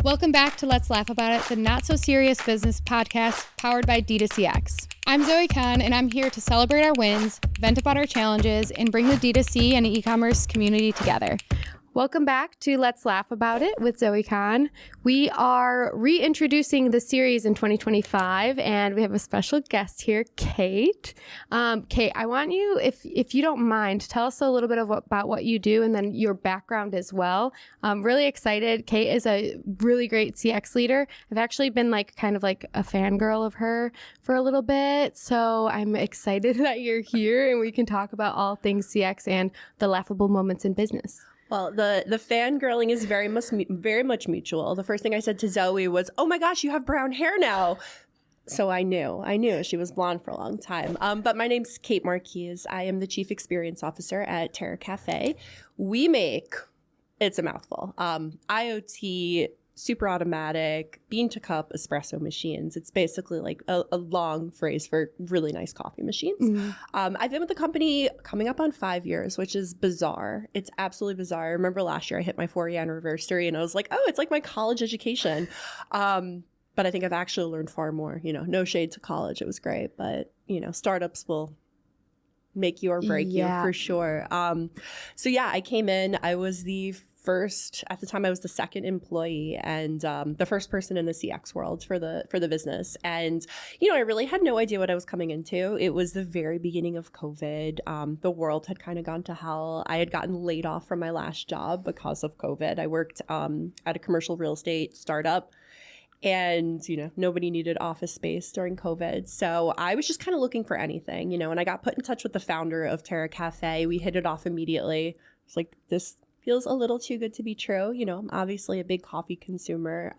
Welcome back to Let's Laugh About It, the not-so-serious business podcast powered by D2CX. I'm Zoe Kahn, and I'm here to celebrate our wins, vent about our challenges, and bring the D2C and e-commerce community together. Welcome back to Let's Laugh About It with Zoe Kahn. We are reintroducing the series in 2025, and we have a special guest here, Cate. Cate, I want you, if you don't mind, tell us a little bit about what you do and then your background as well. I'm really excited. Cate is a really great CX leader. I've actually been kind of a fangirl of her for a little bit, so I'm excited that you're here and we can talk about all things CX and the laughable moments in business. Well, the fangirling is very much mutual. The first thing I said to Zoe was, "Oh my gosh, you have brown hair now." So I knew she was blonde for a long time. But my name's Cate Marques. I am the Chief Experience Officer at Terra Kaffe. We make, it's a mouthful, IoT, super automatic, bean to cup espresso machines. It's basically like a long phrase for really nice coffee machines. Mm-hmm. I've been with the company coming up on 5 years, which is bizarre. It's absolutely bizarre. I remember last year I hit my 4-year anniversary and I was like, oh, it's like my college education. But I think I've actually learned far more. No shade to college. It was great. But, startups will make you or break you for sure. So yeah, I came in. I was at the time I was the second employee and the first person in the CX world for the business. And, I really had no idea what I was coming into. It was the very beginning of COVID. The world had kind of gone to hell. I had gotten laid off from my last job because of COVID. I worked at a commercial real estate startup. And, nobody needed office space during COVID. So I was just kind of looking for anything, and I got put in touch with the founder of Terra Kaffe. We hit it off immediately. It's like, this feels a little too good to be true. I'm obviously a big coffee consumer.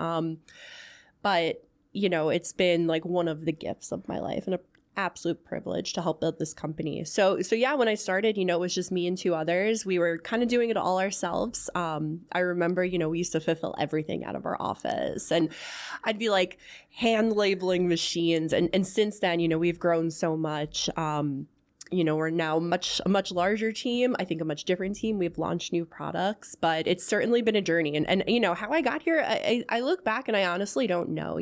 But, it's been like one of the gifts of my life and an absolute privilege to help build this company. So yeah, when I started, it was just me and 2 others. We were kind of doing it all ourselves. I remember, we used to fulfill everything out of our office and I'd be like hand labeling machines. And since then, we've grown so much. We're now a much larger team. I think a much different team. We've launched new products, but it's certainly been a journey. And how I got here, I look back and I honestly don't know.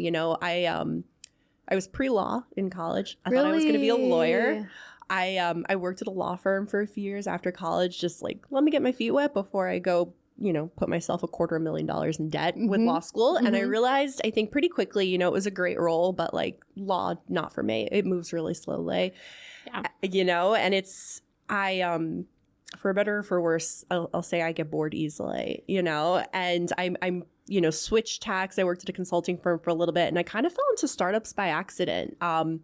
I was pre-law in college. I thought I was going to be a lawyer. I worked at a law firm for a few years after college, just let me get my feet wet before I go, put myself $250,000 in debt with law school. Mm-hmm. And I realized, I think pretty quickly, it was a great role, but law, not for me. It moves really slowly. Yeah. And it's, for better or for worse, I'll say I get bored easily, and I'm switched tacks. I worked at a consulting firm for a little bit and I kind of fell into startups by accident. I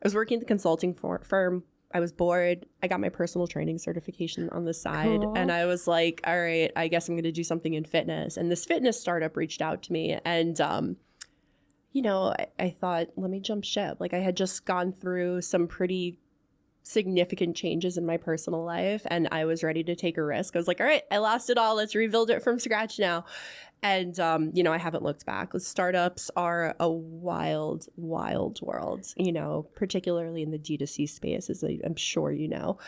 was working at the consulting firm. I was bored. I got my personal training certification on the side. Cool. And I was like, all right, I guess I'm going to do something in fitness. And this fitness startup reached out to me and, I thought, let me jump ship. I had just gone through some pretty significant changes in my personal life and I was ready to take a risk. I was like, all right, I lost it all. Let's rebuild it from scratch now. And, I haven't looked back. Startups are a wild, wild world, particularly in the D2C space, as I'm sure you know.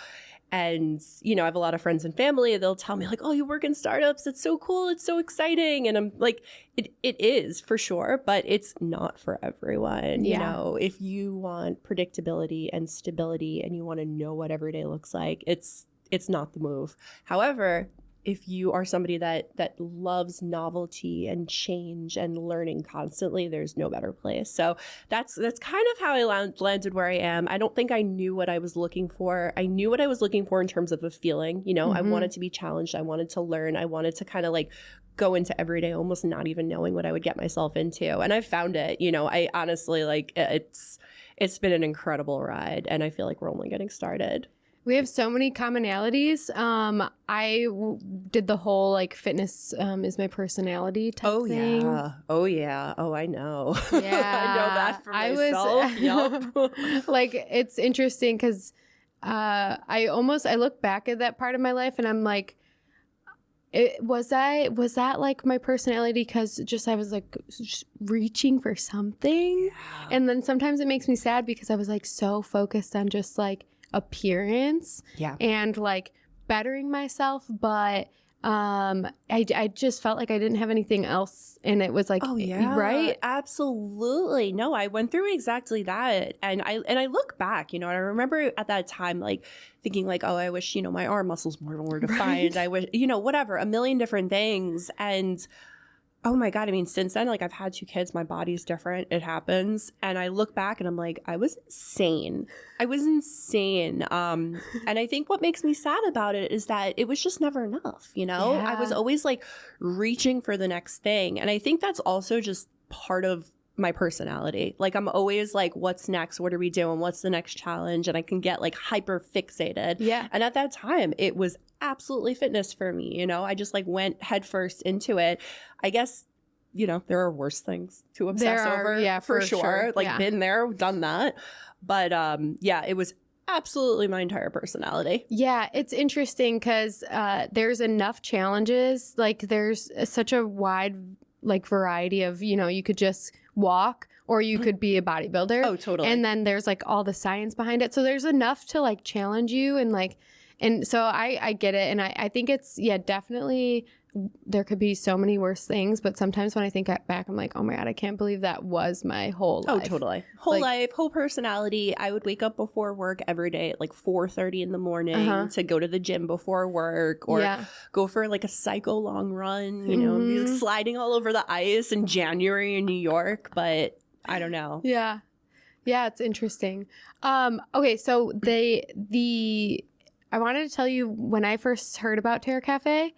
And, I have a lot of friends and family. They'll tell me oh, you work in startups. It's so cool. It's so exciting. And I'm like, it is for sure, but it's not for everyone. Yeah. If you want predictability and stability and you want to know what every day looks like, it's not the move. However, if you are somebody that loves novelty and change and learning constantly, there's no better place. So that's kind of how I landed where I am. I don't think I knew what I was looking for. I knew what I was looking for in terms of a feeling. Mm-hmm. I wanted to be challenged. I wanted to learn. I wanted to kind of go into every day almost not even knowing what I would get myself into. And I found it. I honestly it's been an incredible ride. And I feel like we're only getting started. We have so many commonalities. I did the whole fitness is my personality type thing. Oh yeah. Oh, I know. Yeah. I know that for myself. Yup. It's interesting because I look back at that part of my life and I'm like, was that my personality because I was reaching for something? Yeah. And then sometimes it makes me sad because I was so focused on just appearance and bettering myself, but I just felt like I didn't have anything else, and it was like, oh yeah, right? Absolutely. No, I went through exactly that, and I look back, and I remember at that time like thinking like, oh, I wish my arm muscles more defined. Right. I wish whatever, a million different things, and oh my God. I mean, since then, like I've had 2 kids, my body's different. It happens. And I look back and I'm like, I was insane. And I think what makes me sad about it is that it was just never enough, Yeah. I was always like reaching for the next thing. And I think that's also just part of my personality. Like I'm always like, what's next? What are we doing? What's the next challenge? And I can get like hyper fixated. Yeah. And at that time, it was absolutely fitness for me. I just like went headfirst into it. I guess, there are worse things to obsess over. Yeah, for sure. Like been there, done that. But yeah, it was absolutely my entire personality. Yeah, it's interesting because there's enough challenges. Like there's such a wide like variety of, you could just walk or you could be a bodybuilder. Oh, totally. And then there's like all the science behind it. So there's enough to like challenge you and so I get it. And I think it's, definitely there could be so many worse things. But sometimes when I think back, I'm like, oh my God, I can't believe that was my whole life. Oh, totally. Whole life, whole personality. I would wake up before work every day at like 4:30 in the morning to go to the gym before work or go for like a psycho long run, be like sliding all over the ice in January in New York. But I don't know. Yeah. Yeah, it's interesting. Okay, so I wanted to tell you when I first heard about Terra Kaffe,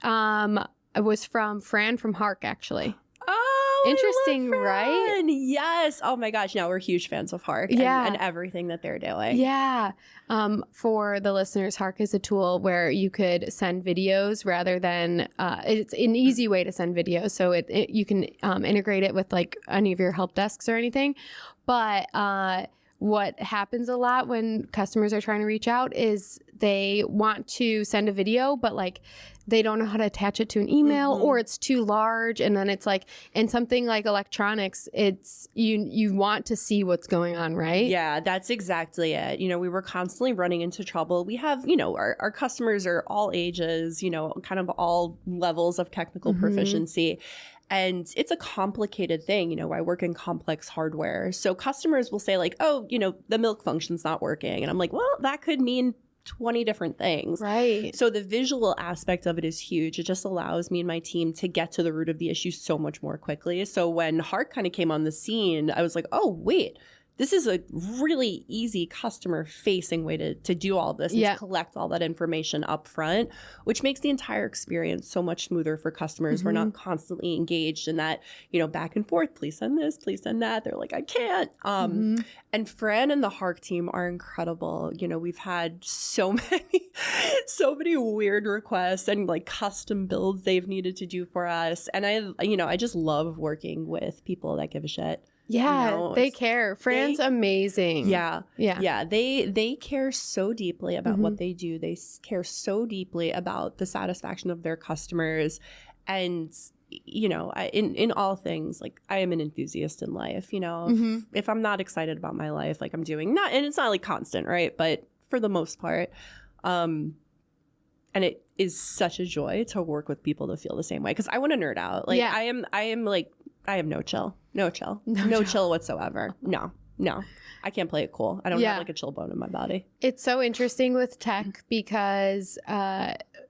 it was from Fran from Hark, actually. Oh, interesting, I love right? Fran. Yes. Oh my gosh. Now we're huge fans of Hark and everything that they're doing. Yeah. For the listeners, Hark is a tool where you could send videos rather than it's an easy way to send videos. So you can integrate it with like any of your help desks or anything. But what happens a lot when customers are trying to reach out is they want to send a video, but like they don't know how to attach it to an email or it's too large. And then it's like, in something like electronics, it's you want to see what's going on, right? Yeah, that's exactly it. We were constantly running into trouble. We have, our customers are all ages, kind of all levels of technical proficiency. And it's a complicated thing. I work in complex hardware. So customers will say like, oh, the milk function's not working. And I'm like, well, that could mean 20 different things. Right. So the visual aspect of it is huge. It just allows me and my team to get to the root of the issue so much more quickly. So when Hark kind of came on the scene, I was like, oh, wait. This is a really easy customer-facing way to do all of this and to collect all that information up front, which makes the entire experience so much smoother for customers. We're not constantly engaged in that, back and forth. Please send this, please send that. They're like, I can't. And Fran and the Hark team are incredible. We've had so many weird requests and like custom builds they've needed to do for us. And I just love working with people that give a shit. Yeah, they care. Fran's amazing. Yeah. They care so deeply about what they do. They care so deeply about the satisfaction of their customers. And, in all things, like I am an enthusiast in life, if I'm not excited about my life, like I'm doing and it's not like constant, right? But for the most part, and it is such a joy to work with people to feel the same way. Cause I want to nerd out. Like I am like, I have no chill whatsoever. No, I can't play it cool. I don't have like a chill bone in my body. It's so interesting with tech because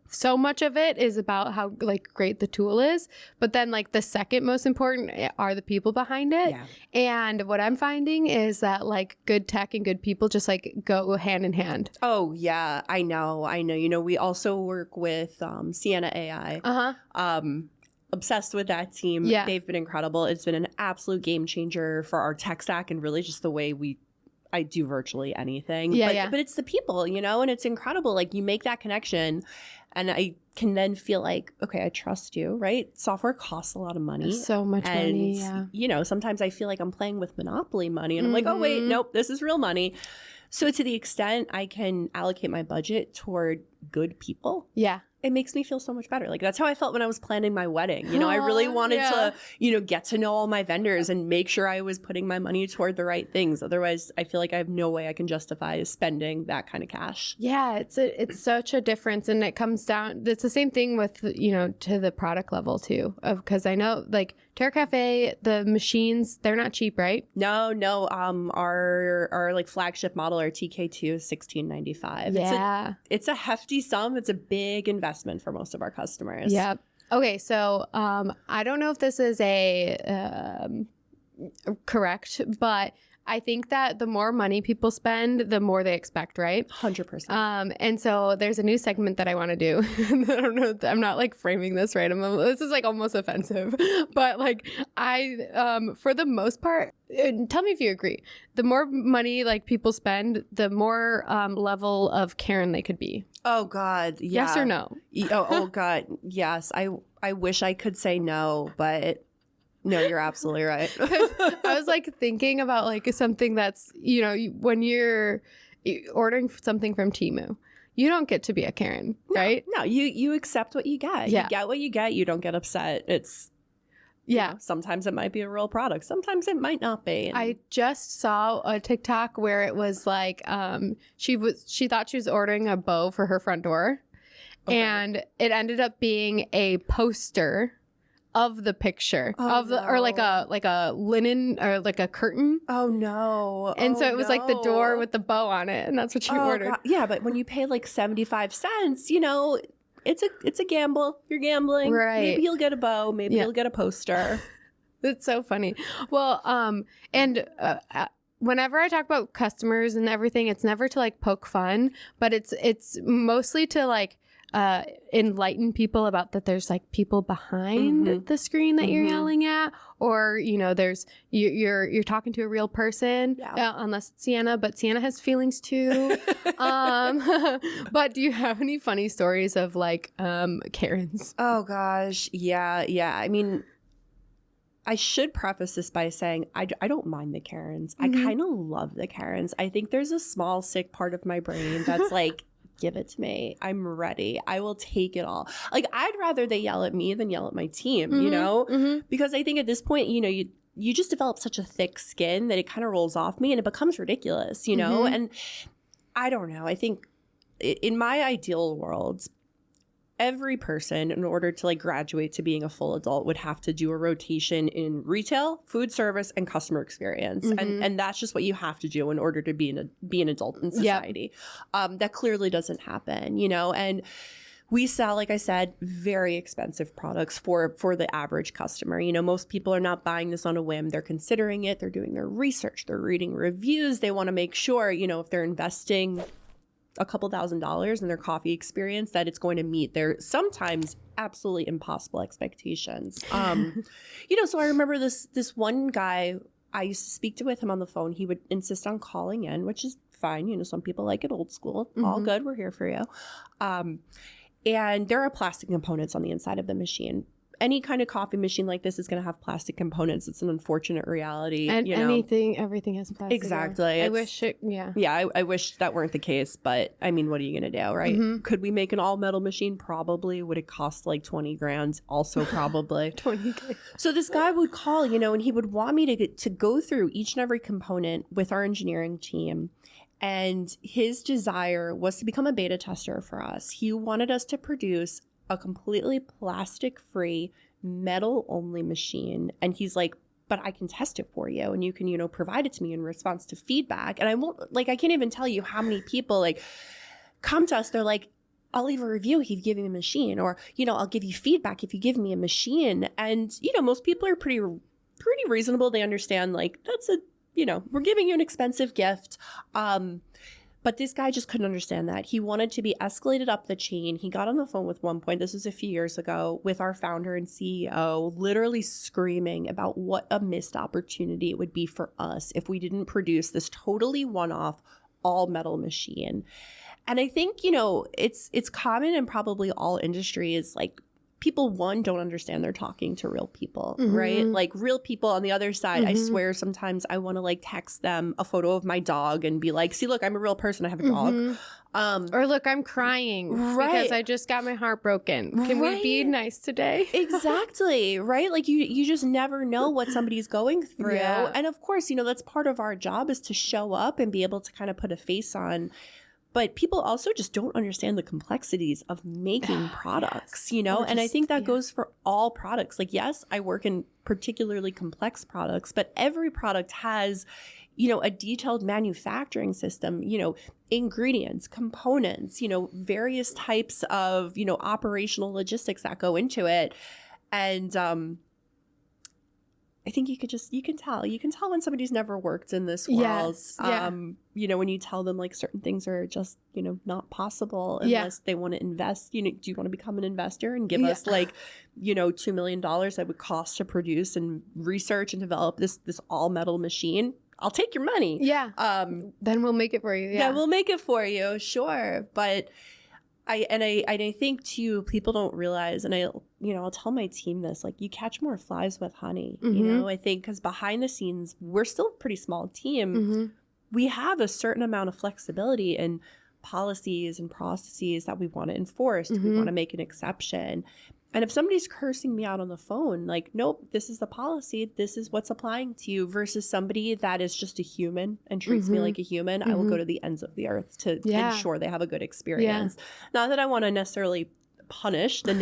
so much of it is about how like great the tool is, but then like the second most important are the people behind it. Yeah. And what I'm finding is that like good tech and good people just like go hand in hand. Oh yeah, I know. We also work with Sienna AI. Obsessed with that team. Yeah. They've been incredible. It's been an absolute game changer for our tech stack and really just the way I do virtually anything. But it's the people, and it's incredible. Like you make that connection and I can then feel like, okay, I trust you, right? Software costs a lot of money. So much money, yeah. Sometimes I feel like I'm playing with Monopoly money and I'm like, oh wait, nope, this is real money. So to the extent I can allocate my budget toward good people. Yeah. it makes me feel so much better. Like that's how I felt when I was planning my wedding. You know, I really wanted to, you know, get to know all my vendors and make sure I was putting my money toward the right things. Otherwise, I feel like I have no way I can justify spending that kind of cash. Yeah, it's such a difference, and it comes down. It's the same thing with, you know, to the product level too. Because I know like Terra Kaffe, the machines, they're not cheap, right? No. Our like flagship model, our TK2 is $16.95. Yeah, it's a hefty sum. It's a big investment for most of our customers. Yep. Okay, so I don't know if this is a correct, but I think that the more money people spend, the more they expect, right? 100%. And so there's a new segment that I want to do. I don't know. I'm not like framing this right. This is like almost offensive, but like for the most part, tell me if you agree. The more money like people spend, the more level of Karen they could be. Oh God. Yeah. Yes or no? Oh God. Yes. I wish I could say no, but no, you're absolutely right. I was like thinking about like something that's, you know, when you're ordering something from Temu, you don't get to be a Karen, right? No, you accept what you get. Yeah. You get what you get. You don't get upset. It's, you know, sometimes it might be a real product. Sometimes it might not be. I just saw a TikTok where it was like she thought she was ordering a bow for her front door, and it ended up being a poster of the picture or like a linen or like a curtain. Oh no. And so it was like the door with the bow on it, and that's what you ordered. God. Yeah, but when you pay like 75 cents, you know, it's a gamble. You're gambling. Right. Maybe you'll get a bow, maybe you'll get a poster. It's so funny. Well, and whenever I talk about customers and everything, it's never to like poke fun, but it's mostly to like enlighten people about that there's like people behind the screen that you're yelling at, or you know you're talking to a real person, unless it's Sienna, but Sienna has feelings too. But do you have any funny stories of like Karens? Oh gosh, yeah. I mean, I should preface this by saying I don't mind the Karens. I kind of love the Karens. I think there's a small sick part of my brain that's like, give it to me. I'm ready. I will take it all. Like, I'd rather they yell at me than yell at my team, you know? Because I think at this point, you know, you just develop such a thick skin that it kind of rolls off me and it becomes ridiculous, you know? And I don't know. I think in my ideal world, every person, in order to like graduate to being a full adult, would have to do a rotation in retail, food service, and customer experience, and that's just what you have to do in order to be an adult in society. That clearly doesn't happen, you know. And we sell, like I said, very expensive products for the average customer. You know, most people are not buying this on a whim. They're considering it. They're doing their research. They're reading reviews. They want to make sure, you know, if they're investing a couple $1,000s in their coffee experience, that it's going to meet their sometimes absolutely impossible expectations. You know, so I remember this one guy I used to speak to with him on the phone. He would insist on calling in, which is fine. You know, some people like it old school. All good. We're here for you. And there are plastic components on the inside of the machine. Any kind of coffee machine like this is going to have plastic components. It's an unfortunate reality. And you know? Everything has plastic. Exactly. I wish it, yeah. Yeah, I wish that weren't the case, but I mean, what are you going to do, right? Could we make an all metal machine? Probably. Would it cost like 20 grand? Also probably. 20K. So this guy would call, you know, and he would want me to go through each and every component with our engineering team. And his desire was to become a beta tester for us. He wanted us to produce a completely plastic-free, metal-only machine. And he's like, but I can test it for you and you can, you know, provide it to me in response to feedback. And I won't, like, I can't even tell you how many people like come to us. They're like, I'll leave a review if you give me a machine, or, you know, I'll give you feedback if you give me a machine. And, you know, most people are pretty reasonable. They understand, like, that's a, you know, we're giving you an expensive gift. But this guy just couldn't understand that. He wanted to be escalated up the chain. He got on the phone with one point, this was a few years ago, with our founder and CEO, literally screaming about what a missed opportunity it would be for us if we didn't produce this totally one-off all metal machine. And I think, you know, it's common in probably all industries, like people, one, don't understand they're talking to real people, right? Like real people on the other side. I swear sometimes I want to like text them a photo of my dog and be like, see, look, I'm a real person. I have a dog. Or look, I'm crying because I just got my heart broken. Can we be nice today? Exactly. Right. Like you just never know what somebody's going through. Yeah. And of course, you know, that's part of our job is to show up and be able to kind of put a face on. But people also just don't understand the complexities of making products, you know, and I think that goes for all products. Like, yes, I work in particularly complex products, but every product has, you know, a detailed manufacturing system, you know, ingredients, components, you know, various types of, you know, operational logistics that go into it. And I think you can tell when somebody's never worked in this world. You know, when you tell them like certain things are just, you know, not possible unless they want to invest. You know, do you want to become an investor and give us like, you know, $2 million that would cost to produce and research and develop this all metal machine? I'll take your money. Yeah. Then we'll make it for you. Yeah, we'll make it for you. Sure. But I think too, people don't realize, and I'll tell my team this, like you catch more flies with honey, you know, I think because behind the scenes, we're still a pretty small team. We have a certain amount of flexibility in policies and processes that we want to enforce. We want to make an exception. And if somebody's cursing me out on the phone, like, nope, this is the policy, this is what's applying to you, versus somebody that is just a human and treats me like a human, I will go to the ends of the earth to ensure they have a good experience. Not that I want to necessarily punish the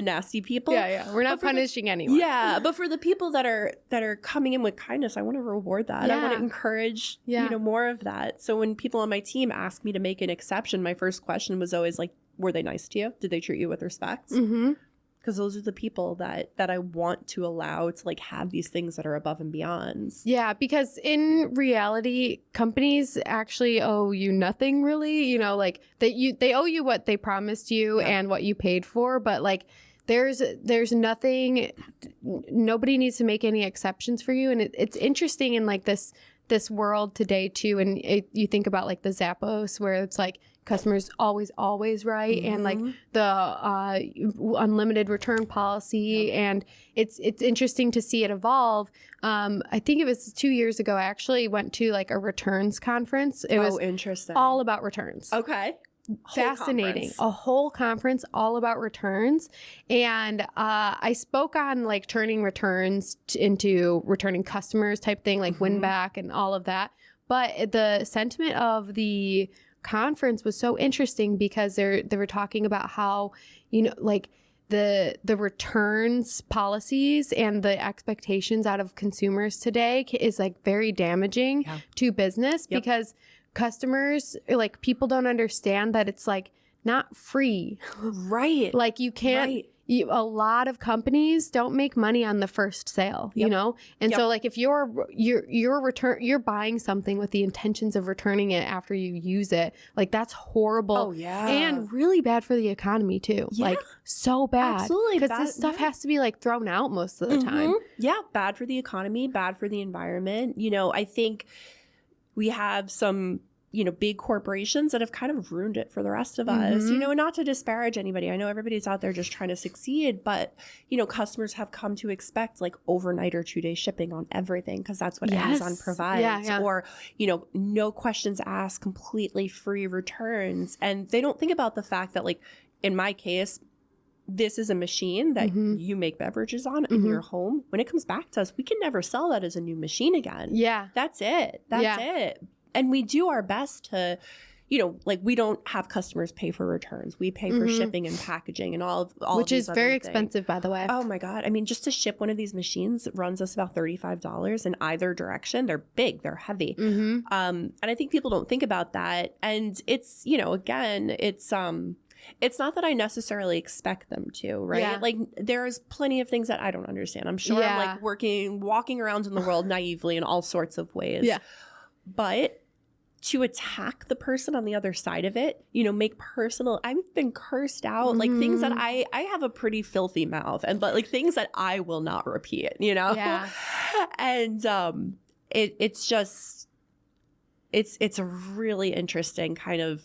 nasty people. We're not punishing anyone. But for the people that are coming in with kindness, I want to reward that. I want to encourage you know, more of that. So when people on my team ask me to make an exception, my first question was always like, were they nice to you? Did they treat you with respect? Because those are the people that I want to allow to like have these things that are above and beyond. Yeah, because in reality, companies actually owe you nothing really. You know, like they owe you what they promised you and what you paid for. But like there's nothing. Nobody needs to make any exceptions for you. And it's interesting in like this world today too. And you think about like the Zappos where it's like customers always right, and like the unlimited return policy, and it's interesting to see it evolve. I think it was 2 years ago I actually went to like a returns conference. It was interesting, all about returns. Fascinating. A whole conference all about returns. And I spoke on like turning returns into returning customers type thing, like win back and all of that. But the sentiment of the conference was so interesting because they were talking about how, you know, like the returns policies and the expectations out of consumers today is like very damaging to business because customers, like people don't understand that it's like not free. Like you can't, a lot of companies don't make money on the first sale, you know? And so like if you're buying something with the intentions of returning it after you use it, like that's horrible. And really bad for the economy too. Like so bad. Absolutely. Because this stuff has to be like thrown out most of the time. Bad for the economy, bad for the environment. You know, I think we have some, you know, big corporations that have kind of ruined it for the rest of us, you know, and not to disparage anybody. I know everybody's out there just trying to succeed, but, you know, customers have come to expect like overnight or 2-day shipping on everything because that's what Amazon provides. Or, you know, no questions asked, completely free returns. And they don't think about the fact that like, in my case, this is a machine that you make beverages on in your home. When it comes back to us, we can never sell that as a new machine again. That's it. That's it. And we do our best to, you know, like we don't have customers pay for returns. We pay for shipping and packaging and all which is very expensive, by the way. Oh my God. I mean, just to ship one of these machines runs us about $35 in either direction. They're big, they're heavy. And I think people don't think about that. And it's, you know, again, it's not that I necessarily expect them to, right? Like there's plenty of things that I don't understand. I'm sure I'm like walking around in the world naively in all sorts of ways. But to attack the person on the other side of it, you know, make personal, I've been cursed out, like things that I have a pretty filthy mouth, but like things that I will not repeat, you know? And it's just, it's a really interesting kind of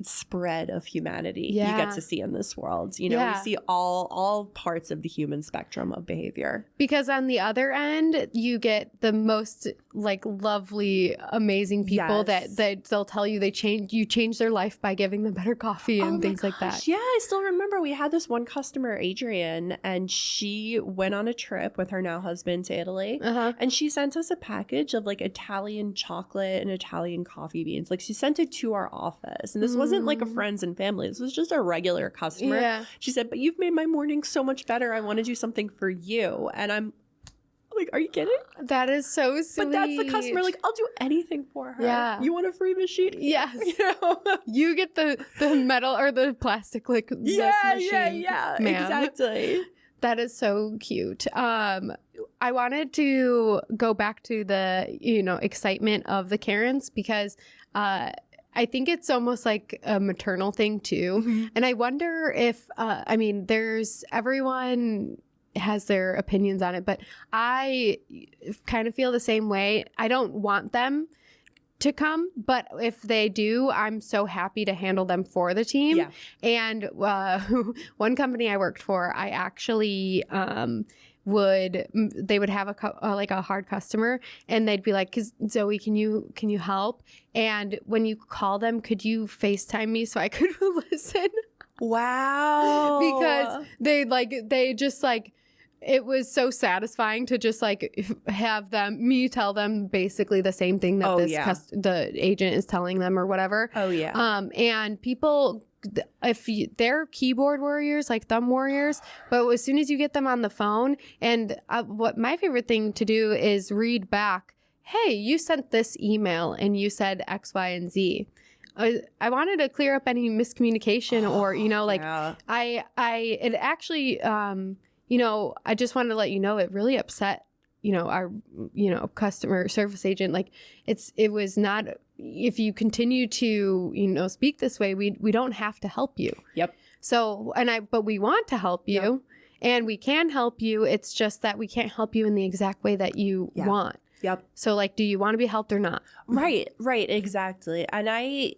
spread of humanity Yeah. you get to see in this world. You know, Yeah. we see all parts of the human spectrum of behavior. Because on the other end, you get the most like lovely, amazing people Yes. that they'll tell you you change their life by giving them better coffee and things like that. Yeah, I still remember we had this one customer, Adrian, and she went on a trip with her now husband to Italy. And she sent us a package of like Italian chocolate and Italian coffee beans. Like she sent it to our office. And this wasn't like a friends and family. This was just a regular customer. Yeah. She said, but you've made my morning so much better. I want to do something for you. And I'm like, are you kidding? That is so sweet. But that's the customer. Like, I'll do anything for her. Yeah. You want a free machine? Yes. You know? You get the metal or the plastic like Yeah, machine. yeah. Ma'am. Exactly. That is so cute. I wanted to go back to the, excitement of the Karens because I think it's almost like a maternal thing too. And I wonder if, everyone has their opinions on it, but I kind of feel the same way. I don't want them to come, but if they do, I'm so happy to handle them for the team. Yeah. And one company I worked for, I actually they would have a hard customer and they'd be like, Zoe, can you help? And when you call them, could you FaceTime me so I could listen? Wow. Because it was so satisfying to just like have me tell them basically the same thing that the agent is telling them or whatever. Oh yeah. And people, they're keyboard warriors, like thumb warriors, but as soon as you get them on the phone, and what my favorite thing to do is read back, hey, you sent this email and you said X, Y, and Z. I wanted to clear up any miscommunication or, it actually, I just wanted to let you know it really upset, our, customer service agent. Like it was not, if you continue to, speak this way, we don't have to help you. Yep. So, but we want to help you and we can help you. It's just that we can't help you in the exact way that you want. Yep. So like, do you want to be helped or not? Right, exactly. And I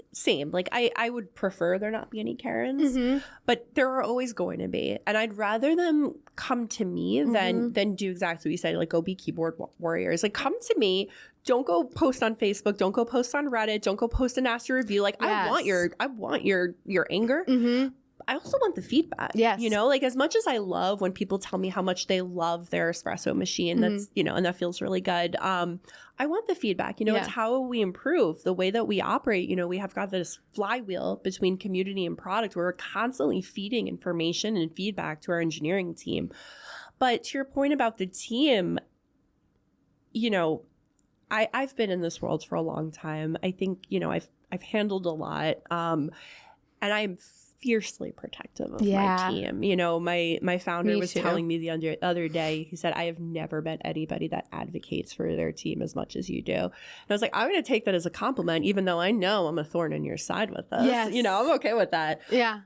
would prefer there not be any Karens, but there are always going to be. And I'd rather them come to me than do exactly what you said, like go be keyboard warriors. Like come to me. Don't go post on Facebook. Don't go post on Reddit. Don't go post a nasty review. Like I want your anger. I also want the feedback. Yes. Like as much as I love when people tell me how much they love their espresso machine, that's, and that feels really good. I want the feedback. It's how we improve the way that we operate. We have got this flywheel between community and product where we're constantly feeding information and feedback to our engineering team. But to your point about the team, I've been in this world for a long time. I think, I've handled a lot. And I'm fiercely protective of my team. My founder was telling me the other day, he said, I have never met anybody that advocates for their team as much as you do. And I was like, I'm going to take that as a compliment, even though I know I'm a thorn in your side with this. Yes. I'm okay with that. Yeah.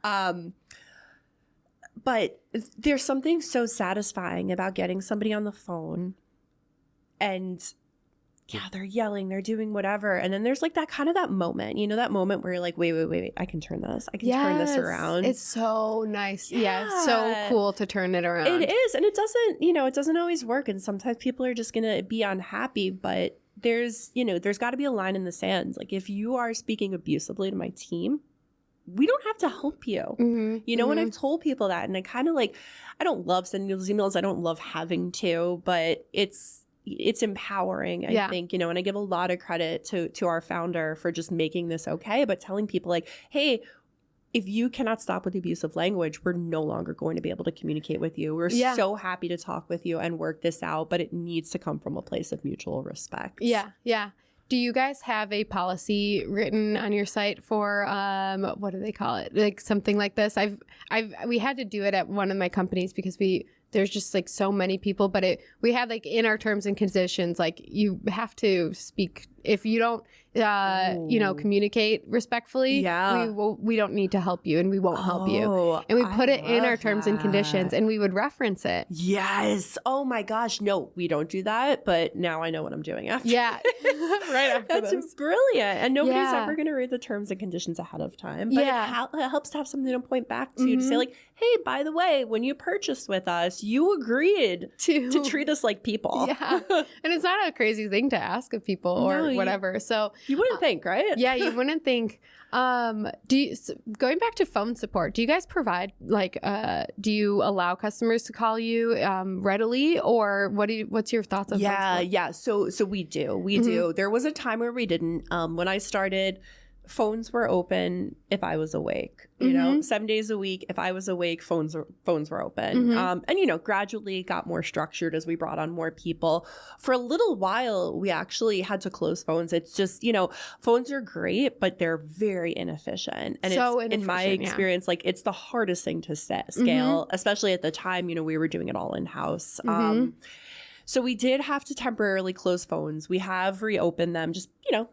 But there's something so satisfying about getting somebody on the phone and they're yelling, they're doing whatever. And then there's like that moment, that moment where you're like, wait, I can turn this. I can turn this around. It's so nice. Yeah. So cool to turn it around. It is. And it doesn't always work. And sometimes people are just going to be unhappy, but there's got to be a line in the sand. Like if you are speaking abusively to my team, we don't have to help you. And I've told people that, and I kind of I don't love sending those emails. I don't love having to, but it's empowering, I think, and I give a lot of credit to our founder for just making this okay, but telling people like, hey, if you cannot stop with abusive language, we're no longer going to be able to communicate with you. We're so happy to talk with you and work this out, but it needs to come from a place of mutual respect. Yeah. Yeah. Do you guys have a policy written on your site for what do they call it? Like something like this? We had to do it at one of my companies because there's just like so many people, but we had like in our terms and conditions, like you have to speak if you don't, communicate respectfully, we don't need to help you and we won't help you. And we put it in our terms and conditions and we would reference it. Yes. Oh my gosh. No, we don't do that. But now I know what I'm doing after. Yeah. Right after That's brilliant. And nobody's ever going to read the terms and conditions ahead of time. But it helps to have something to point back to say like, hey, by the way, when you purchased with us, you agreed to treat us like people. Yeah. And it's not a crazy thing to ask of people or whatever. So you wouldn't think, right? Yeah, you wouldn't think. Going back to phone support, do you guys provide do you allow customers to call you readily, or what's your thoughts on phone support? Yeah. So we do. There was a time where we didn't. When I started, phones were open if I was awake. 7 days a week. If I was awake, phones were open. And gradually got more structured as we brought on more people. For a little while, we actually had to close phones. It's just phones are great, but they're very inefficient. And in my experience, like it's the hardest thing to scale, especially at the time. We were doing it all in house. So we did have to temporarily close phones. We have reopened them. Just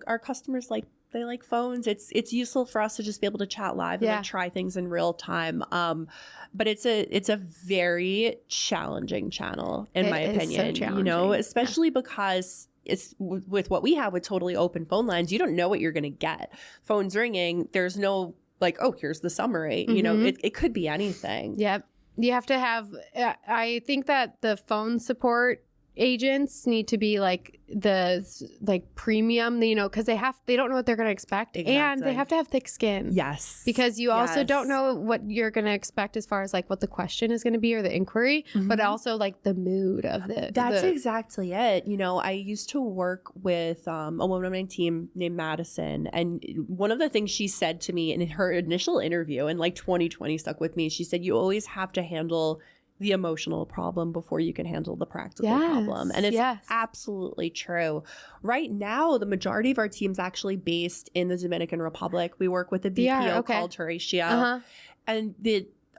our customers they like phones. It's useful for us to just be able to chat live and try things in real time. But it's a very challenging channel in my opinion. So challenging. Especially because it's with what we have with totally open phone lines. You don't know what you're going to get. Phone's ringing. There's no here's the summary. It could be anything. Yep. You have to have. I think that the phone support agents need to be the premium, because they don't know what they're going to expect. Exactly. And they have to have thick skin. Yes. Because you also don't know what you're going to expect as far as what the question is going to be or the inquiry, but also the mood of That's exactly it. I used to work with a woman on my team named Madison, and one of the things she said to me in her initial interview in 2020 stuck with me. She said, you always have to handle the emotional problem before you can handle the practical problem. And it's absolutely true. Right now, the majority of our team's actually based in the Dominican Republic. We work with a BPO called Terra. And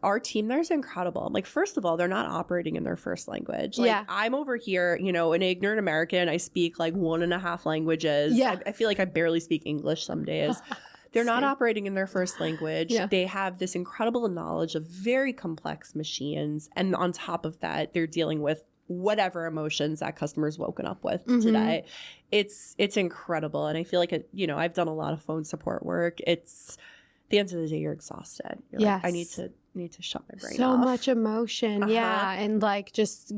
our team there is incredible. First of all, they're not operating in their first language. I'm over here, an ignorant American. I speak 1.5 languages. Yeah. I feel like I barely speak English some days. They're not operating in their first language. Yeah. They have this incredible knowledge of very complex machines. And on top of that, they're dealing with whatever emotions that customer's woken up with today. It's incredible. And I feel like, I've done a lot of phone support work. It's at the end of the day, you're exhausted. You're I need to shut my brain off. So much emotion. Yeah. And just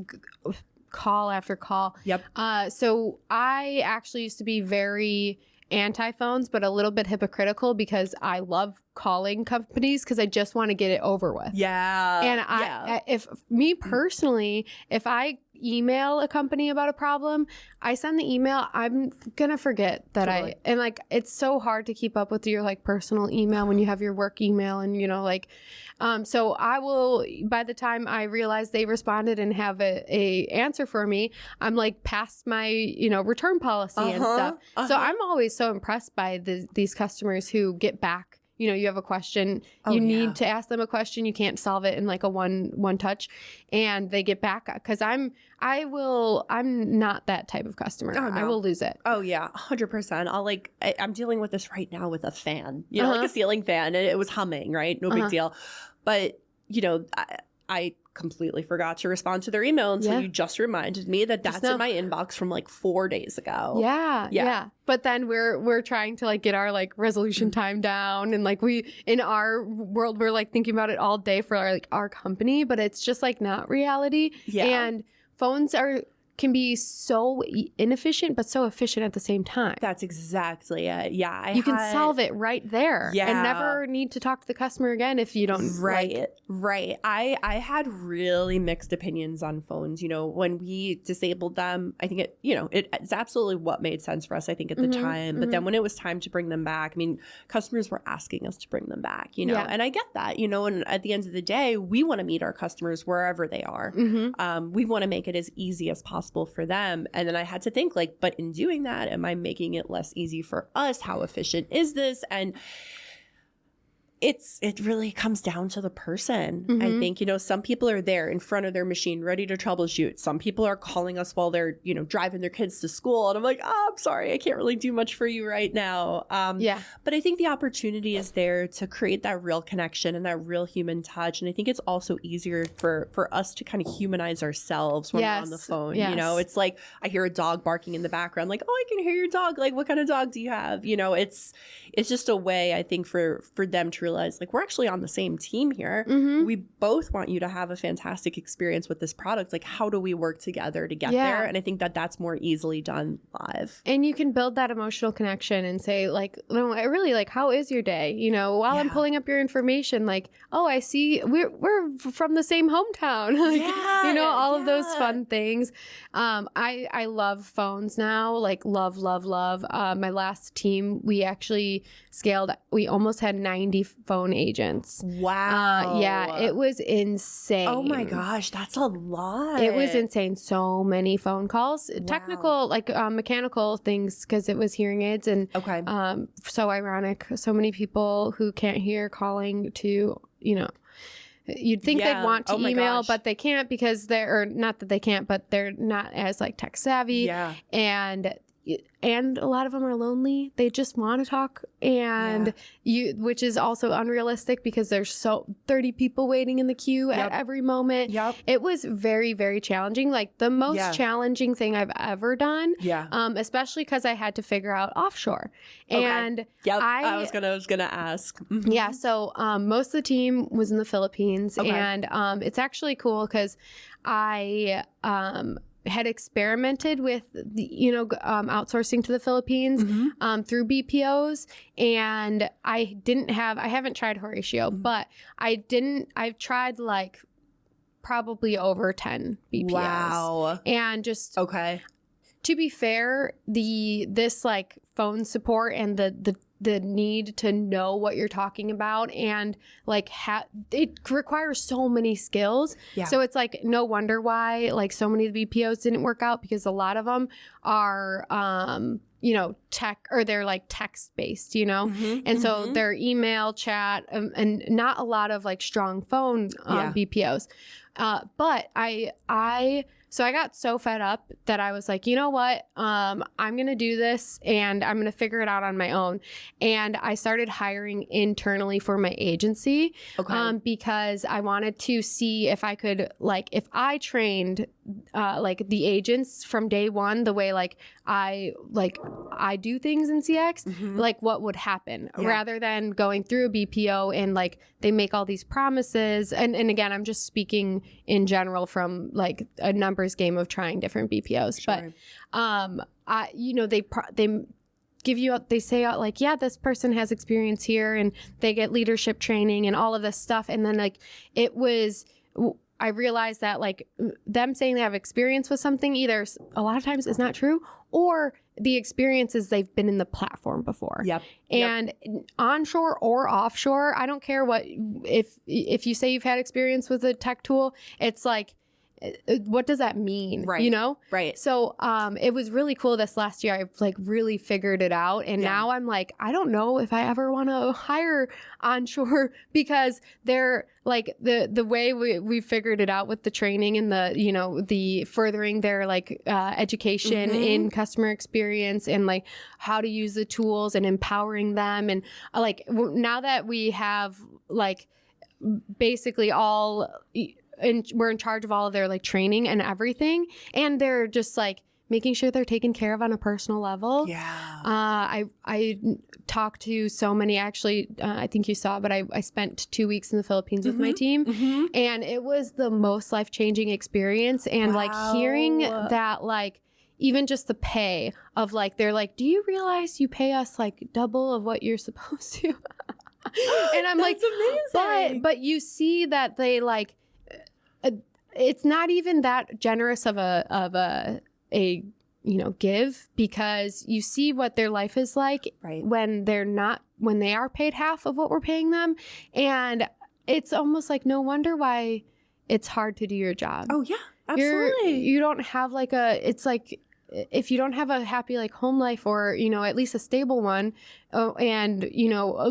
call after call. Yep. So I actually used to be very anti-phones, but a little bit hypocritical because I love calling companies because I just want to get it over with. Yeah. And if me personally, if I email a company about a problem, I send the email, I'm gonna forget that it's so hard to keep up with your personal email when you have your work email and so I will, by the time I realize they responded and have a answer for me, I'm past my return policy and stuff. So I'm always so impressed by these customers who get back. You have a question, you need to ask them a question. You can't solve it in a one touch, and they get back because I'm not that type of customer. Oh, no. I will lose it. Oh yeah, 100%. I'm dealing with this right now with a fan, like a ceiling fan, and it was humming, right? No big deal. But I completely forgot to respond to their email until you just reminded me that's in my inbox from 4 days ago. Yeah. But then we're trying to get our resolution time down, and we in our world we're thinking about it all day for our company, but it's just not reality. Yeah. And phones can be so inefficient but so efficient at the same time. That's exactly it. Yeah. You can solve it right there and never need to talk to the customer again if you don't. Right. I had really mixed opinions on phones. When we disabled them, I think it's absolutely what made sense for us, I think, at the time. But then when it was time to bring them back, customers were asking us to bring them back, and I get that, and at the end of the day, we want to meet our customers wherever they are. We want to make it as easy as possible for them. And then I had to think but in doing that, am I making it less easy for us? How efficient is this? And it really comes down to the person. Mm-hmm. I think, some people are there in front of their machine ready to troubleshoot. Some people are calling us while they're, driving their kids to school. And I'm like, I'm sorry, I can't really do much for you right now. But I think the opportunity is there to create that real connection and that real human touch. And I think it's also easier for us to kind of humanize ourselves when we're on the phone. Yes. It's like I hear a dog barking in the background, like, oh, I can hear your dog. Like, what kind of dog do you have? It's just a way, I think, for them to realize, like, we're actually on the same team here. Mm-hmm. We both want you to have a fantastic experience with this product. Like, how do we work together to get there? And I think that's more easily done live. And you can build that emotional connection and say, like, no, I really, like, how is your day? While I'm pulling up your information, like, oh, I see we're from the same hometown. Like, all of those fun things. I love phones now, like, love. My last team, we actually scaled. We almost had 90 phone agents. Wow. It was insane. Oh my gosh, that's a lot. It was insane. So many phone calls, technical, like mechanical things, because it was hearing aids. And so ironic. So many people who can't hear calling to, you'd think they'd want to email, but they can't because or not that they can't, but they're not as like tech savvy. Yeah. And a lot of them are lonely. They just want to talk, and which is also unrealistic because there's 30 people waiting in the queue at every moment. It was very, very challenging. Like the most challenging thing I've ever done. Especially because I had to figure out offshore. And I was gonna ask. Mm-hmm. Yeah. So most of the team was in the Philippines, and it's actually cool because I had experimented with outsourcing to the Philippines through BPOs, and I haven't tried Horatio, but I've tried like probably over 10 BPOs. Wow. And just to be fair, this like phone support and the need to know what you're talking about, and like it requires so many skills. So it's like no wonder why like so many of the BPOs didn't work out, because a lot of them are tech, or they're like text based, and so their email, chat, and not a lot of like strong phone BPOs. But so I got so fed up that I was like, you know what? I'm going to do this, and I'm going to figure it out on my own. And I started hiring internally for my agency because I wanted to see if I could, like, if I trained like the agents from day one, the way like I do things in CX, like what would happen rather than going through a BPO and like they make all these promises. And again, I'm just speaking in general from like a numbers game of trying different BPOs. Sure. But they give you, they say like, yeah, this person has experience here, and they get leadership training and all of this stuff. And then like I realized that like them saying they have experience with something either a lot of times is not true, or the experiences they've been in the platform before. And onshore or offshore, I don't care what, if you say you've had experience with a tech tool, it's like, what does that mean? Right. So it was really cool this last year. I like really figured it out. And now I'm like, I don't know if I ever want to hire onshore, because they're like the way we figured it out with the training and the furthering their like education in customer experience and like how to use the tools and empowering them. And like now that we have like basically all, and we're in charge of all of their like training and everything, and they're just like making sure they're taken care of on a personal level. I talked to so many, actually, I think you saw, but I spent 2 weeks in the Philippines with my team, and it was the most life-changing experience. And like hearing that, like even just the pay of like, they're like, do you realize you pay us like double of what you're supposed to? And I'm like, amazing. But you see that they like, it's not even that generous of a give, because you see what their life is like when they are paid half of what we're paying them, and it's almost like no wonder why it's hard to do your job. Oh yeah, absolutely. You don't have like it's like if you don't have a happy like home life, or at least a stable one, and,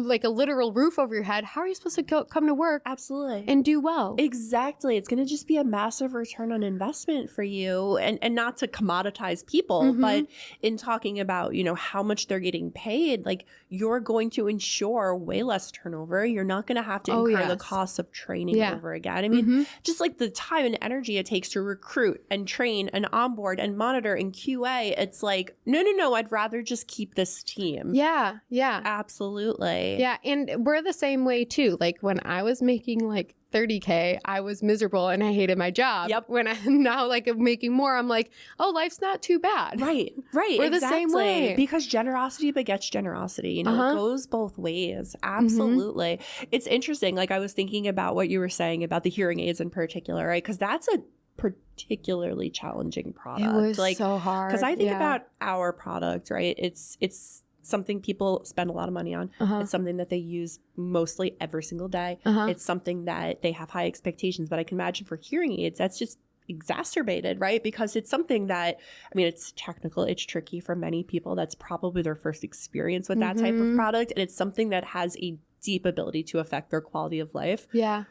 like a literal roof over your head, how are you supposed to come to work Absolutely. and do well? Exactly. It's going to just be a massive return on investment for you, and not to commoditize people, but in talking about, how much they're getting paid, like you're going to ensure way less turnover. You're not going to have to incur the costs of training over again. I mean, just like the time and energy it takes to recruit and train and onboard and monitor and QA, it's like, no, I'd rather just keep this team. Yeah. Yeah. Absolutely. Yeah. And we're the same way too. Like when I was making like 30K, I was miserable and I hated my job. Yep. When I'm now like making more, I'm like, oh, life's not too bad. Right. We're the same way. Because generosity begets generosity. It goes both ways. Absolutely. It's interesting. Like I was thinking about what you were saying about the hearing aids in particular, right? Because that's a particularly challenging product. It was so hard. Because I think about our product, right? It's something people spend a lot of money on. It's something that they use mostly every single day. It's something that they have high expectations. But I can imagine for hearing aids, that's just exacerbated, right? Because it's something that, I mean, it's technical, it's tricky for many people. That's probably their first experience with that type of product. And it's something that has a deep ability to affect their quality of life. Yeah.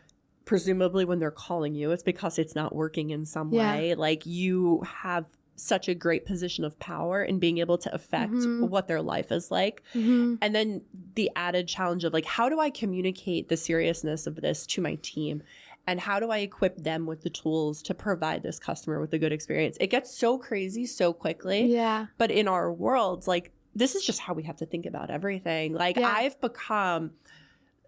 Presumably when they're calling you, it's because it's not working in some way. Like you have such a great position of power in being able to affect what their life is like. And then the added challenge of like, how do I communicate the seriousness of this to my team? And how do I equip them with the tools to provide this customer with a good experience? It gets so crazy so quickly. Yeah. But in our worlds, like this is just how we have to think about everything. Like I've become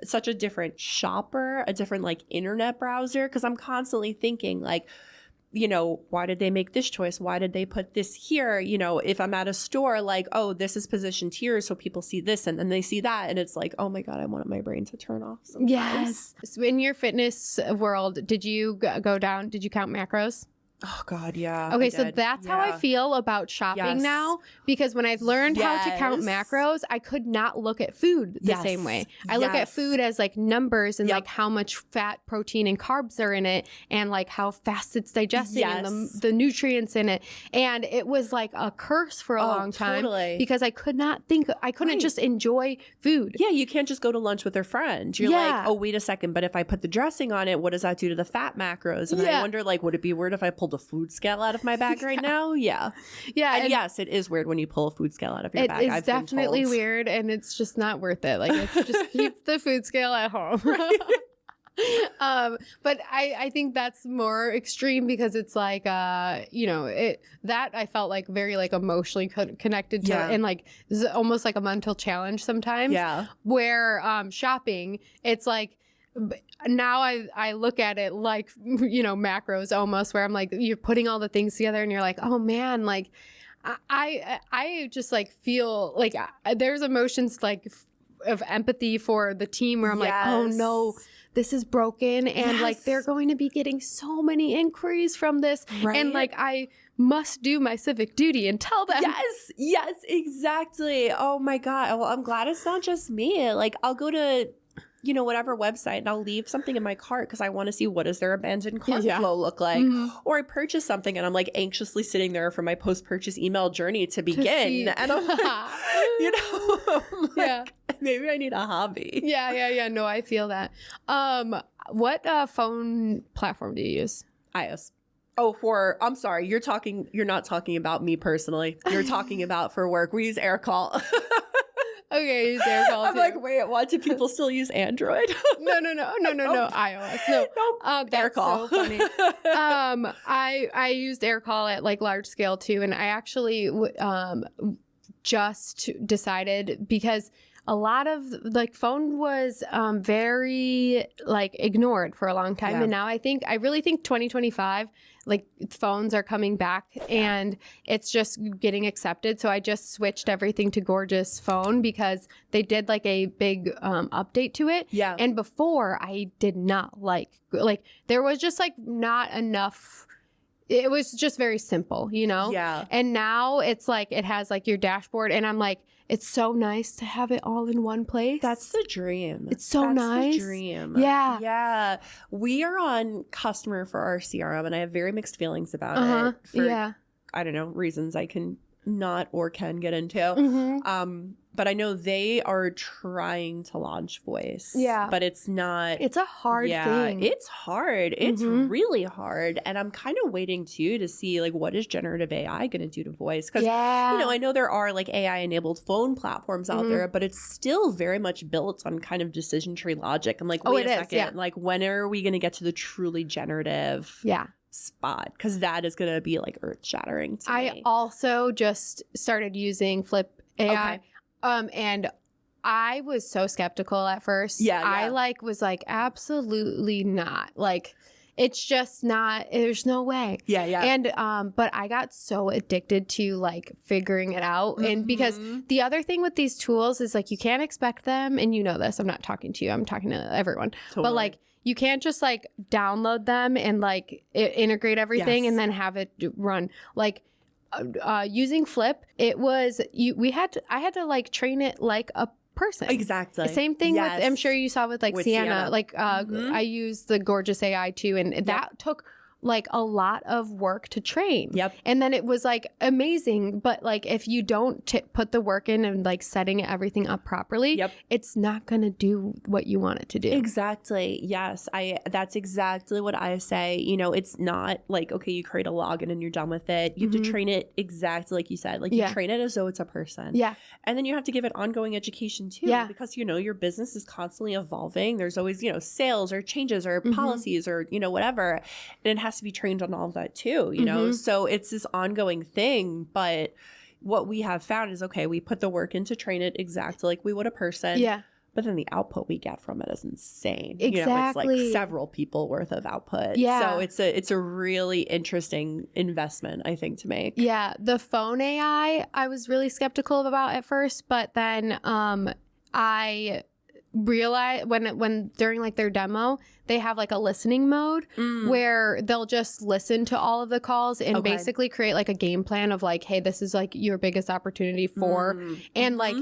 such a different shopper, a different like internet browser, because I'm constantly thinking like, why did they make this choice? Why did they put this here? If I'm at a store, like, oh, this is positioned here so people see this and then they see that. And it's like, oh my God, I want my brain to turn off sometimes. Yes. So in your fitness world, did you go down? Did you count macros? Oh God, yeah. Okay, so that's how I feel about shopping now, because when I've learned how to count macros, I could not look at food the same way. I look at food as like numbers and like how much fat, protein, and carbs are in it, and like how fast it's digesting and the nutrients in it. And it was like a curse for a long time because I could not think, I couldn't just enjoy food. Yeah, you can't just go to lunch with a friend. You're like, oh, wait a second, but if I put the dressing on it, what does that do to the fat macros? And I wonder, like, would it be weird if I pulled a food scale out of my bag right now? Yeah. And yes, it is weird when you pull a food scale out of your bag. It's definitely weird, and it's just not worth it. Like, it's just keep the food scale at home. But I think that's more extreme because it's like, that I felt like very like emotionally connected to, and like almost like a mental challenge sometimes. Yeah. Where shopping, it's like, now I look at it like, macros almost, where I'm like, you're putting all the things together and you're like, oh man, like I just like feel like there's emotions like of empathy for the team where I'm like, oh no, this is broken. And like, they're going to be getting so many inquiries from this. Right. And like, I must do my civic duty and tell them. Yes, exactly. Oh my God. Well, I'm glad it's not just me. Like I'll go to whatever website, and I'll leave something in my cart because I want to see what does their abandoned cart flow look like. Or I purchase something and I'm like anxiously sitting there for my post-purchase email journey to begin. And I'm like, maybe I need a hobby. Yeah. No, I feel that. What phone platform do you use? iOS. Oh, I'm sorry, you're not talking about me personally. You're talking about for work. We use AirCall. Okay, use AirCall I'm too. like, wait, what? Do people still use Android? No, iOS. No, that's AirCall. So funny. I used AirCall at like large scale too, and I actually just decided because a lot of like phone was very like ignored for a long time, and now I really think 2025 like phones are coming back and it's just getting accepted. So I just switched everything to Gorgias phone because they did like a big update to it. Yeah. And before I did not like there was just like not enough. It was just very simple, Yeah. And now it's like it has like your dashboard, and I'm like, it's so nice to have it all in one place. That's the dream. It's so nice. That's the dream. Yeah. Yeah. We are on customer for our CRM, and I have very mixed feelings about it. For, I don't know, reasons I can not or can get into. But I know they are trying to launch voice. Yeah. But it's not. It's a hard thing. It's hard. It's really hard. And I'm kind of waiting too to see like what is generative AI going to do to voice? Because, you know, I know there are like AI enabled phone platforms out there, but it's still very much built on kind of decision tree logic. I'm like, wait a second. Yeah. Like, when are we going to get to the truly generative spot? Because that is going to be like earth shattering to me. I also just started using Flip AI. And I was so skeptical at first. I like was like, absolutely not. Like, it's just not, there's no way. And, but I got so addicted to like figuring it out. And because the other thing with these tools is like, you can't expect them. And you know this, I'm not talking to you, I'm talking to everyone. But like, you can't just like download them and like integrate everything and then have it run. Like, using Flip, it was I had to like train it like a person. Exactly. Same thing with, I'm sure you saw with like Sienna. Like I used the Gorgias AI too, and that took like a lot of work to train. And then it was like amazing, but like if you don't put the work in and like setting everything up properly, it's not going to do what you want it to do. Exactly. Yes. That's exactly what I say. You know, it's not like, okay, you create a login and you're done with it. You have to train it exactly like you said. Like you train it as though it's a person. And then you have to give it ongoing education too. Because, you know, your business is constantly evolving. There's always, you know, sales or changes or policies or, you know, whatever. And it has to be trained on all of that too, you know? So it's this ongoing thing. But what we have found is, okay, we put the work in to train it exactly like we would a person. But then the output we get from it is insane. You know, it's like several people worth of output. So it's a really interesting investment, I think, to make. The phone AI, I was really skeptical about at first, but then I realize when during like their demo, they have like a listening mode where they'll just listen to all of the calls and basically create like a game plan of like, hey, this is like your biggest opportunity for, and like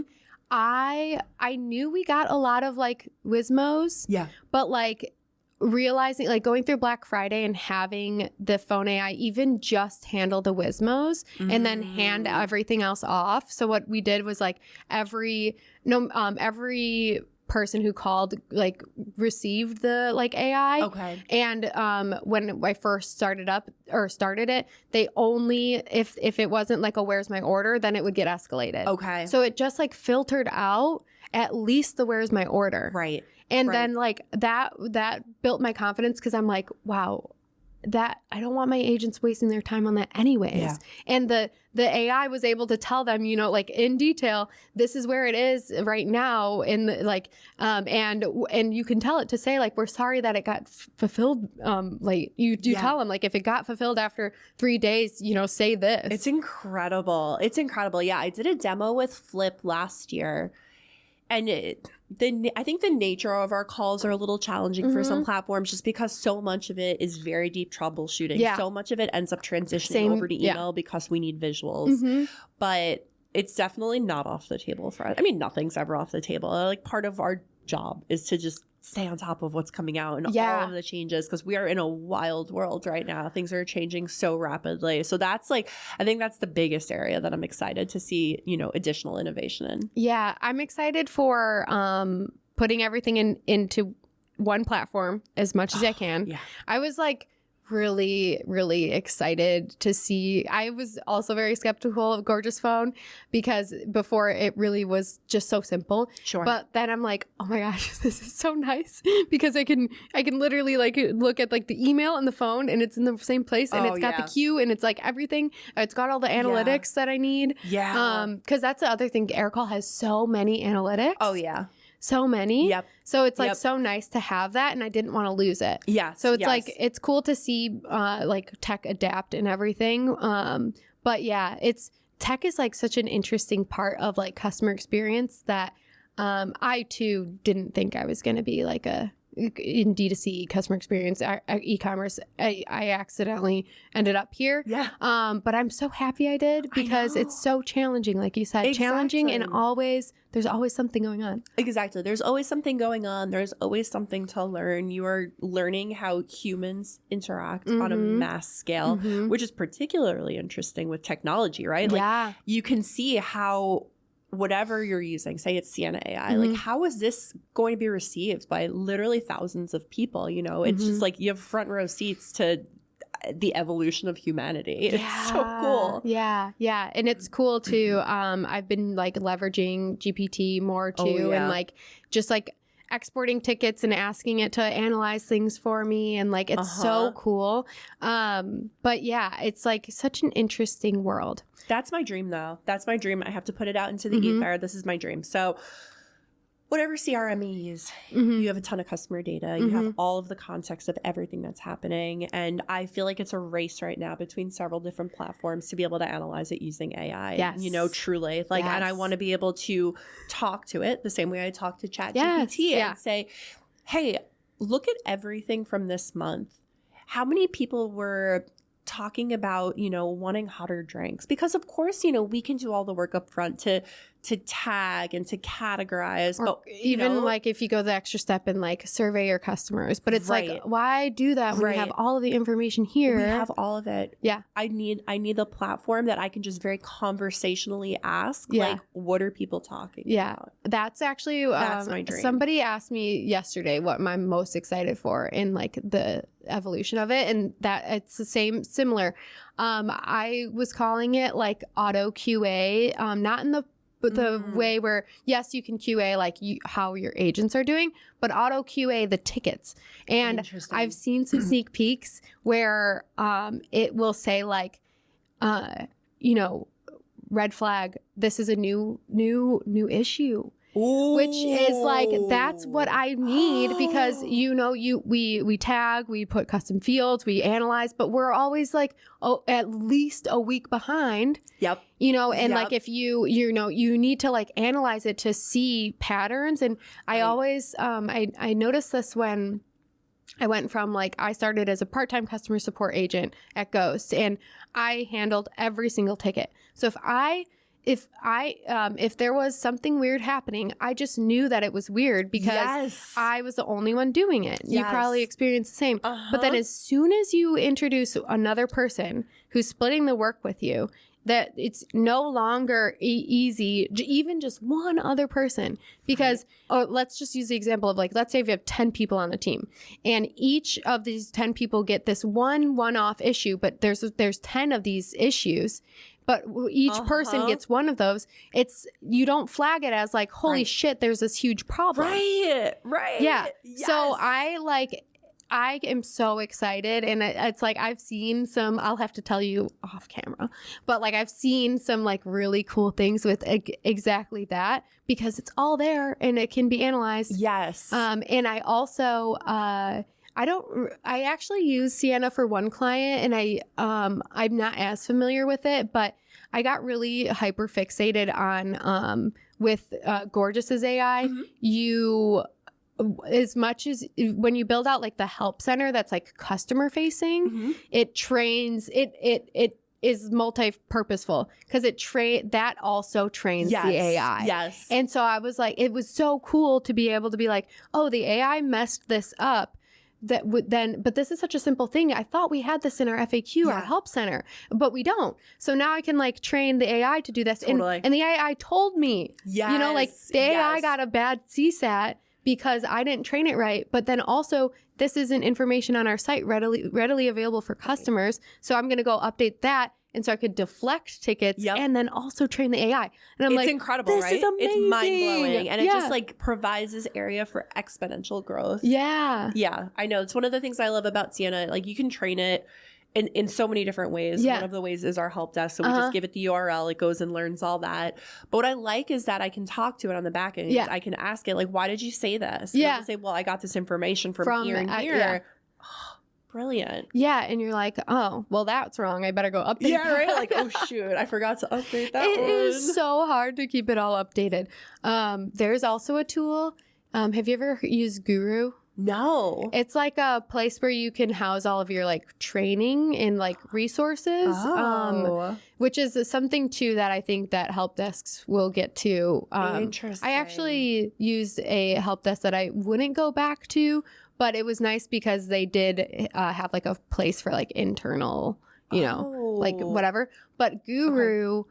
I knew we got a lot of like Wizmos, but like realizing like going through Black Friday and having the phone AI even just handle the Wizmos and then hand everything else off. So what we did was like every person who called like received the like AI. And when I first started it, they only if it wasn't like a where's my order, then it would get escalated. So it just like filtered out at least the where's my order. And then like that built my confidence, because I'm like, wow, that I don't want my agents wasting their time on that anyways. And the AI was able to tell them, you know, like in detail, this is where it is right now in the, like and you can tell it to say like, we're sorry that it got fulfilled late. You do tell them like, if it got fulfilled after 3 days, you know, say this. It's incredible. Yeah, I did a demo with Flip last year, and I think the nature of our calls are a little challenging for some platforms, just because so much of it is very deep troubleshooting. So much of it ends up transitioning over to email because we need visuals. But it's definitely not off the table for us. I mean, nothing's ever off the table. Like, part of our job is to just stay on top of what's coming out and all of the changes, because we are in a wild world right now. Things are changing so rapidly. So that's like, I think that's the biggest area that I'm excited to see, you know, additional innovation in. Yeah, I'm excited for putting everything into one platform as much as I can. I was like really, really excited to see. I was also very skeptical of Gorgias Phone, because before it really was just so simple. But then I'm like, oh my gosh, this is so nice, because I can literally like look at like the email and the phone, and it's in the same place, and it's got the queue, and it's like everything. It's got all the analytics that I need. Because that's the other thing. Aircall has so many analytics. So many. So it's like so nice to have that, and I didn't want to lose it. So it's like, it's cool to see like tech adapt and everything. But yeah, tech is like such an interesting part of like customer experience that I too didn't think I was going to be like in D2C customer experience, e-commerce. I accidentally ended up here. But I'm so happy I did, because it's so challenging, like you said. Challenging, and there's always something going on. There's always something going on. There's always something to learn. You are learning how humans interact on a mass scale, which is particularly interesting with technology, right? Like, you can see how whatever you're using, say it's Sienna AI, like how is this going to be received by literally thousands of people? You know, it's just like you have front row seats to the evolution of humanity. It's so cool. Yeah. And it's cool too. I've been like leveraging GPT more too, and like just like exporting tickets and asking it to analyze things for me, and like it's so cool. But yeah, it's like such an interesting world. That's my dream though. That's my dream. I have to put it out into the ether. This is my dream. So whatever CRM you use, you have a ton of customer data. You have all of the context of everything that's happening. And I feel like it's a race right now between several different platforms to be able to analyze it using AI. Yes. You know, truly. Like, and I want to be able to talk to it the same way I talk to ChatGPT and say, hey, look at everything from this month. How many people were talking about, you know, wanting hotter drinks? Because of course, you know, we can do all the work up front to tag and to categorize, but even like if you go the extra step and like survey your customers, but it's like, why do that when we have all of the information here? We have all of it. Yeah. I need the platform that I can just very conversationally ask, like, what are people talking about? That's actually, that's my dream. Somebody asked me yesterday what I'm most excited for in like the evolution of it, and that it's the similar. I was calling it like auto QA, not in the way where, yes, you can QA like how your agents are doing, but auto QA the tickets. And I've seen some sneak peeks where it will say like, you know, red flag, this is a new issue. Ooh. Which is like, that's what I need, because, you know, we tag, we put custom fields, we analyze, but we're always like, at least a week behind. Yep. You know, and like if you know, you need to like analyze it to see patterns. And I always, I noticed this when I went from like, I started as a part-time customer support agent at Ghost, and I handled every single ticket. So if there was something weird happening, I just knew that it was weird because I was the only one doing it. You probably experienced the same. But then as soon as you introduce another person who's splitting the work with you, that it's no longer easy, even just one other person, because let's just use the example of like, let's say if you have 10 people on the team and each of these 10 people get this one-off issue, but there's 10 of these issues, but each person gets one of those. You don't flag it as like, holy shit, there's this huge problem. Right. Yeah. Yes. So I am so excited, and it's like I've seen some, I'll have to tell you off camera, but like I've seen some like really cool things with exactly that, because it's all there and it can be analyzed. Yes. And I also, I actually use Sienna for one client, and I'm not as familiar with it, but I got really hyper fixated on, with Gorgias AI, as much as when you build out like the help center that's like customer facing, it trains, it is multi-purposeful, because that also trains the AI. Yes. And so I was like, it was so cool to be able to be like, oh, the AI messed this up. But this is such a simple thing. I thought we had this in our FAQ, our help center, but we don't. So now I can like train the AI to do this. Totally. And the AI told me, you know, like the AI got a bad CSAT because I didn't train it right. But then also, this isn't information on our site readily available for customers. So I'm going to go update that. And so I could deflect tickets and then also train the AI. And I'm like, it's incredible, this right? is amazing. It's mind-blowing. And it just like provides this area for exponential growth. Yeah. Yeah, I know. It's one of the things I love about Sienna. Like, you can train it in so many different ways. One of the ways is our help desk. So we just give it the URL. It goes and learns all that. But what I like is that I can talk to it on the back end. I can ask it, like, why did you say this? And it'll say, well, I got this information from here and here. Brilliant. Yeah, and you're like, oh, well, that's wrong. I better go update that. Right? Like, oh, shoot, I forgot to update that It one. is so hard to keep it all updated. There's also a tool. Have you ever used Guru? No. It's like a place where you can house all of your like training and like resources, which is something too that I think that help desks will get to. Interesting. I actually used a help desk that I wouldn't go back to, but it was nice because they did have like a place for like internal, you know, like whatever. But Guru,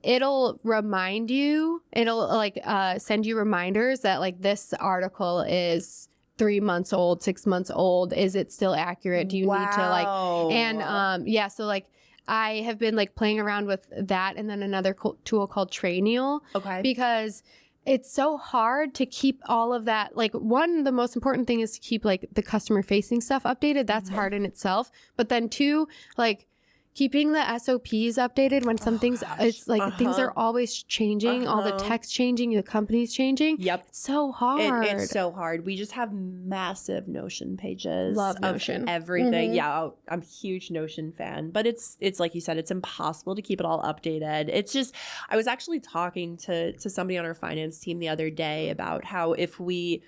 it'll remind you, it'll like send you reminders that like this article is 3 months old, 6 months old. Is it still accurate? Do you need to like, and yeah, so like I have been like playing around with that and then another tool called Traineal. Okay. Because it's so hard to keep all of that. Like one, the most important thing is to keep like the customer facing stuff updated. That's hard in itself. But then two, like keeping the SOPs updated when something's, it's like things are always changing, all the text changing, the company's changing. Yep. It's so hard. It's so hard. We just have massive Notion pages. Love Notion. Everything. Yeah, I'm a huge Notion fan. But it's like you said, it's impossible to keep it all updated. It's just, I was actually talking to somebody on our finance team the other day about how if we,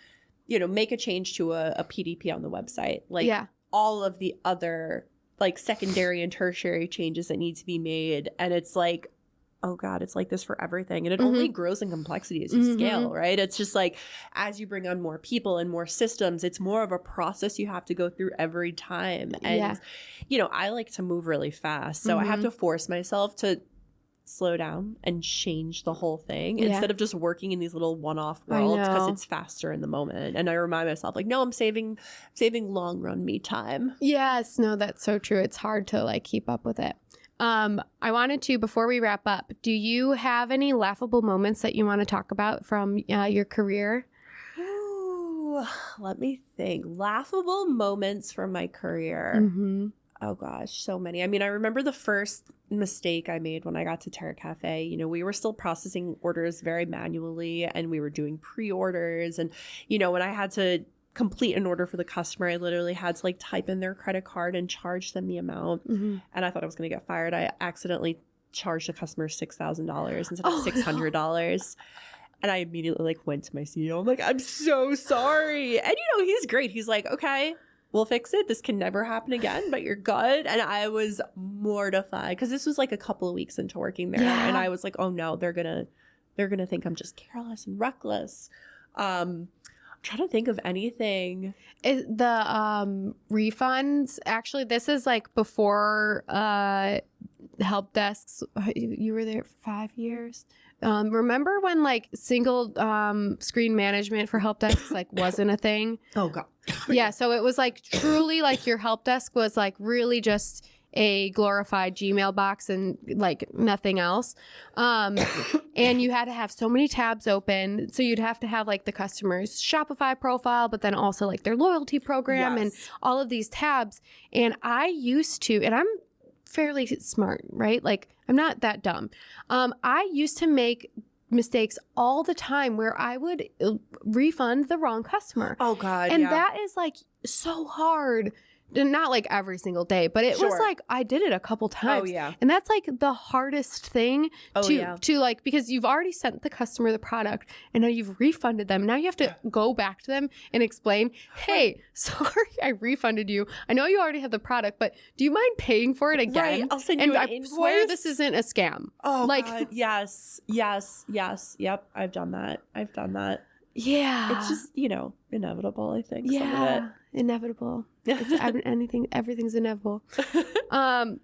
make a change to a PDP on the website, like all of the other like secondary and tertiary changes that need to be made. And it's like, oh God, it's like this for everything. And it only grows in complexity as you scale, right? It's just like, as you bring on more people and more systems, it's more of a process you have to go through every time. And, I like to move really fast. So I have to force myself to slow down and change the whole thing instead of just working in these little one-off worlds because it's faster in the moment. And I remind myself like, no, I'm saving long run me time. Yes, no, that's so true. It's hard to like keep up with it. I wanted to, before we wrap up, do you have any laughable moments that you want to talk about from your career? Ooh, let me think. Laughable moments from my career. Oh gosh, so many. I mean, I remember the first mistake I made when I got to Terra Kaffe. We were still processing orders very manually and we were doing pre-orders. And, when I had to complete an order for the customer, I literally had to like type in their credit card and charge them the amount. And I thought I was going to get fired. I accidentally charged the customer $6,000 instead of $600. And I immediately like went to my CEO. I'm like, I'm so sorry. And he's great. He's like, okay, we'll fix it. This can never happen again, but you're good. And I was mortified because this was like a couple of weeks into working there. And I was like, oh no, they're gonna think I'm just careless and reckless. I'm trying to think of anything. The refunds, actually, this is like before help desks. You were there for 5 years. Remember when like single screen management for help desks like wasn't a thing? Oh God. Yeah, so it was like truly like your help desk was like really just a glorified Gmail box and like nothing else. And you had to have so many tabs open. So you'd have to have like the customer's Shopify profile, but then also like their loyalty program and all of these tabs. And I used to, and I'm fairly smart, right? Like I'm not that dumb. I used to make mistakes all the time where I would refund the wrong customer. Oh God. And that is like so hard. Not like every single day, but it was like I did it a couple times. Oh yeah. And that's like the hardest thing to like, because you've already sent the customer the product and now you've refunded them. Now you have to go back to them and explain, hey, sorry, I refunded you. I know you already have the product, but do you mind paying for it again? Right. I'll send you an invoice. I swear this isn't a scam. Oh like, God. Yes. Yep. I've done that. Yeah. It's just, inevitable, I think. Yeah. Some of it. Inevitable. Everything's inevitable. Do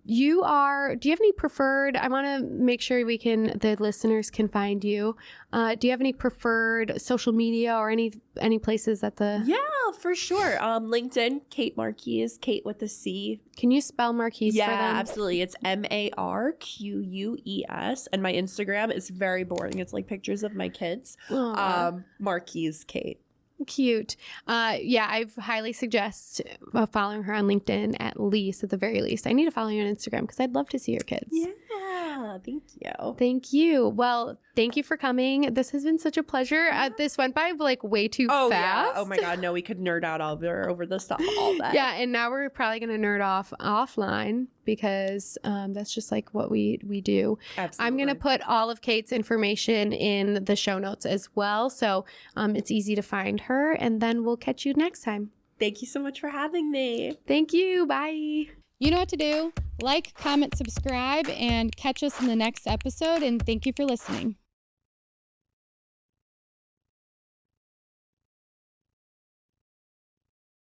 you have any preferred, I want to make sure the listeners can find you. Do you have any preferred social media or any places at the... Yeah, for sure. LinkedIn, Cate Marques, Cate with a C. Can you spell Marques for them? Yeah, absolutely. It's Marques. And my Instagram is very boring. It's like pictures of my kids. Marques Cate. Cute. I highly suggest following her on LinkedIn at the very least. I need to follow you on Instagram because I'd love to see your kids. Yeah, thank you. Thank you. Well, thank you for coming. This has been such a pleasure. This went by like way too fast. Yeah. Oh my God, no, we could nerd out over the stuff all day. Yeah, and now we're probably going to nerd off offline because that's just like what we do. Absolutely. I'm going to put all of Cate's information in the show notes as well, so it's easy to find her, and then we'll catch you next time. Thank you so much for having me. Thank you. Bye. You know what to do. Like, comment, subscribe, and catch us in the next episode. And thank you for listening.